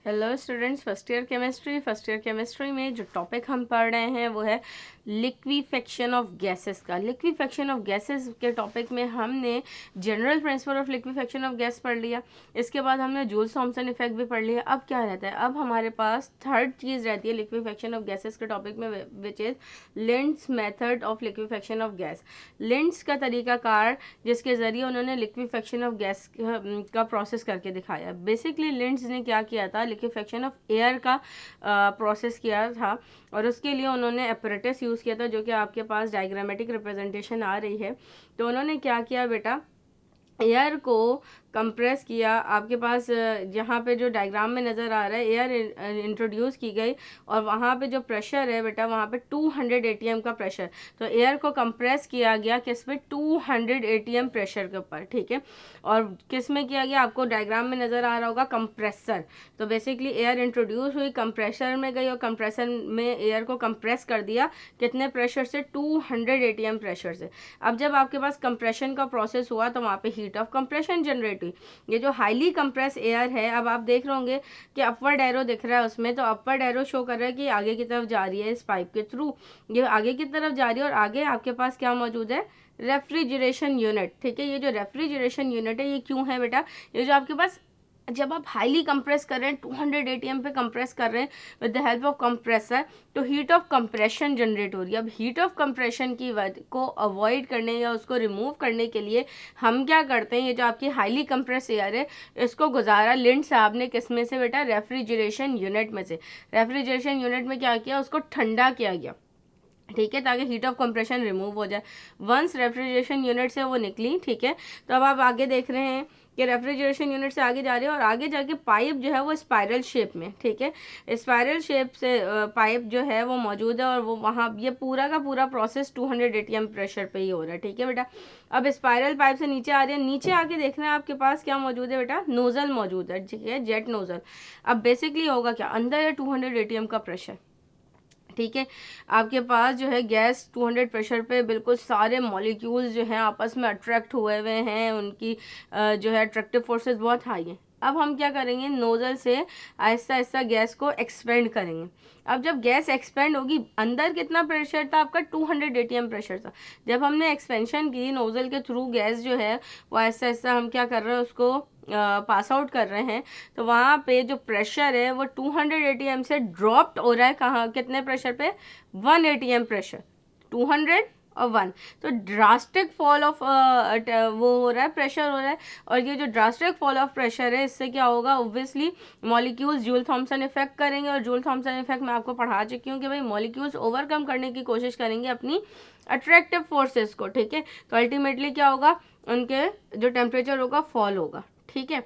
Hello students, first year chemistry में जो topic हम पढ़ रहे हैं वो है लिक्विफेक्शन ऑफ गैसेस का। लिक्विफेक्शन ऑफ गैसेस के टॉपिक में हमने general principle of liquefaction of gas पढ़ लिया। इसके बाद हमने जूल्स थॉमसन इफेक्ट भी पढ़ लिया। अब क्या रहता है, अब हमारे पास थर्ड चीज़ रहती है लिक्विफेक्शन ऑफ गैसेस के टॉपिक में, which is Linde's method of liquefaction of gas. Linde's का तरीकाकार जिसके ज़रिए उन्होंने लिक्विफेक्शन ऑफ गैस का प्रोसेस करके दिखाया। बेसिकली लिंड्स ने क्या किया था, लिक्विफेक्शन ऑफ एयर का प्रोसेस किया था और उसके लिए उन्होंने एपरेटस यूज़ किया था, जो कि आपके पास डायग्रामेटिक रिप्रेजेंटेशन आ रही है। तो उन्होंने क्या किया बेटा, एयर को कंप्रेस किया। आपके पास जहाँ पे जो डायग्राम में नज़र आ रहा है एयर इंट्रोड्यूस की गई और वहाँ पे जो प्रेशर है बेटा, वहाँ पे 200 ATM का प्रेशर। तो एयर को कंप्रेस किया गया किस पे, 200 ATM प्रेशर के ऊपर, ठीक है। और किस में किया गया, आपको डायग्राम में नज़र आ रहा होगा, कंप्रेसर। तो बेसिकली एयर इंट्रोड्यूस हुई, कंप्रेसर में गई और कंप्रेसर में एयर को कंप्रेस कर दिया कितने प्रेशर से, 200 ATM प्रेशर से। अब जब आपके पास कंप्रेशन का प्रोसेस हुआ तो वहाँ पे हीट ऑफ कंप्रेशन जनरेट हुई। ये जो हाईली कंप्रेस एयर है, अब आप देख रहे होंगे कि अपवर्ड एरो दिख रहा है उसमें, तो अपवर्ड एरो शो कर रहा है कि आगे की तरफ जा रही है इस पाइप के थ्रू, ये आगे की तरफ जा रही है। और आगे आपके पास क्या मौजूद है, रेफ्रिजरेशन यूनिट, ठीक है। ये जो रेफ्रिजरेशन यूनिट है ये क्यों है बेटा, ये जो आपके पास जब आप हाईली कंप्रेस कर रहे हैं, 200 ATM पे कंप्रेस कर रहे हैं with the help of compressor, तो हीट ऑफ कंप्रेशन जनरेट हो रही है। अब हीट ऑफ कंप्रेशन की को अवॉइड करने या उसको रिमूव करने के लिए हम क्या करते हैं, ये जो आपकी हाईली कंप्रेस एयर है इसको गुजारा लिंड साहब ने किस में से बेटा, रेफ्रिजरेशन यूनिट में से। रेफ्रिजरेशन यूनिट में क्या किया, उसको ठंडा किया गया, ठीक है, ताकि हीट ऑफ कंप्रेशन रिमूव हो जाए। वंस रेफ्रिजरेशन यूनिट से वो निकली, ठीक है। तो अब आप आगे देख रहे हैं कि रेफ्रिजरेशन यूनिट से आगे जा रही है और आगे जाके पाइप जो है वो स्पाइरल शेप में, ठीक है, स्पाइरल शेप से पाइप जो है वो मौजूद है और वो वहाँ ये पूरा का पूरा प्रोसेस 200 ATM प्रेशर पे ही हो रहा है, ठीक है बेटा। अब स्पाइरल पाइप से नीचे आ रही है, नीचे आके देख रहे हैं आपके पास क्या मौजूद है बेटा, नोजल मौजूद है, ठीक है, जेट नोजल। अब बेसिकली होगा क्या, अंदर है 200 ATM का प्रेशर, ठीक है। आपके पास जो है गैस 200 प्रेशर पे बिल्कुल सारे मॉलिक्यूल्स जो हैं आपस में अट्रैक्ट हुए हुए हैं, उनकी जो है अट्रैक्टिव फोर्सेस बहुत हाई हैं। अब हम क्या करेंगे, नोजल से आहिस्ता आहिस्ता गैस को एक्सपेंड करेंगे। अब जब गैस एक्सपेंड होगी, अंदर कितना प्रेशर था आपका, 200 ATM प्रेशर था। जब हमने एक्सपेंशन की नोजल के थ्रू, गैस जो है वो आहिस्ता आहिस्ता हम क्या कर रहे हैं, उसको पास आउट कर रहे हैं। तो वहाँ पे जो प्रेशर है वो 200 ATM से ड्रॉप्ड हो रहा है, कहाँ, कितने प्रेशर पे, 1 ATM प्रेशर, 200 और 1। तो ड्रास्टिक फॉल ऑफ वो हो रहा है, प्रेशर हो रहा है। और ये जो ड्रास्टिक फॉल ऑफ प्रेशर है, इससे क्या होगा, obviously molecules Joule Thomson effect करेंगे। और जूल थॉमसन इफेक्ट मैं आपको पढ़ा चुकी हूँ कि भाई मॉलिक्यूल्स ओवरकम करने की कोशिश करेंगे अपनी अट्रैक्टिव फोर्सेस को, ठीक है। तो अल्टीमेटली क्या होगा, उनके जो टेम्परेचर होगा फॉल होगा, ठीक है।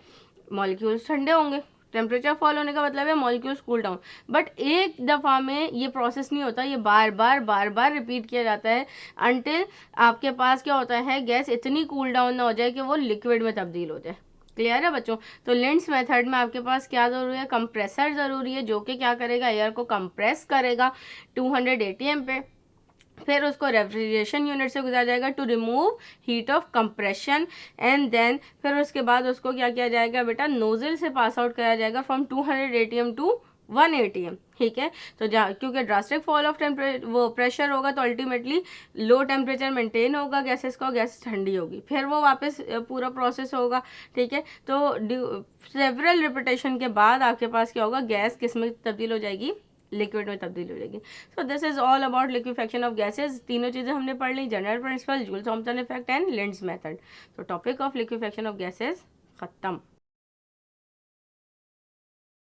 मॉलिक्यूल्स ठंडे होंगे, टेम्परेचर फॉल होने का मतलब है मॉलिक्यूल्स कूल डाउन। बट एक दफ़ा में ये प्रोसेस नहीं होता, ये बार बार रिपीट किया जाता है अनटिल आपके पास क्या होता है, गैस इतनी कूल डाउन ना हो जाए कि वो लिक्विड में तब्दील हो जाए। क्लियर है बच्चों। तो लिंड्स मेथड में आपके पास क्या ज़रूरी है, कंप्रेसर ज़रूरी है, जो कि क्या करेगा, एयर को कंप्रेस करेगा 200 ATM पे, फिर उसको रेफ्रिजरेशन यूनिट से गुजारा जाएगा to remove heat of compression, and then फिर उसके बाद उसको क्या किया जाएगा बेटा, नोजल से पास आउट कराया जाएगा फ्रॉम 200 ATM टू 1 ATM, ठीक है। तो क्योंकि ड्रास्टिक फॉल ऑफ वो प्रेशर होगा तो अल्टीमेटली लो टेम्परेचर मेंटेन होगा गैसेस का, गैस ठंडी होगी, फिर वो वापस पूरा प्रोसेस होगा, ठीक है। तो सेवरल रिपीटेशन के बाद आपके पास क्या होगा, गैस किस में तब्दील हो जाएगी, लिक्विड में तब्दील हो जाएगी। So this is all about liquefaction of gases. तीनों चीज़ें हमने पढ़ ली, general principle, Joule Thomson effect and Linde's method. तो topic of liquefaction of gases खत्म।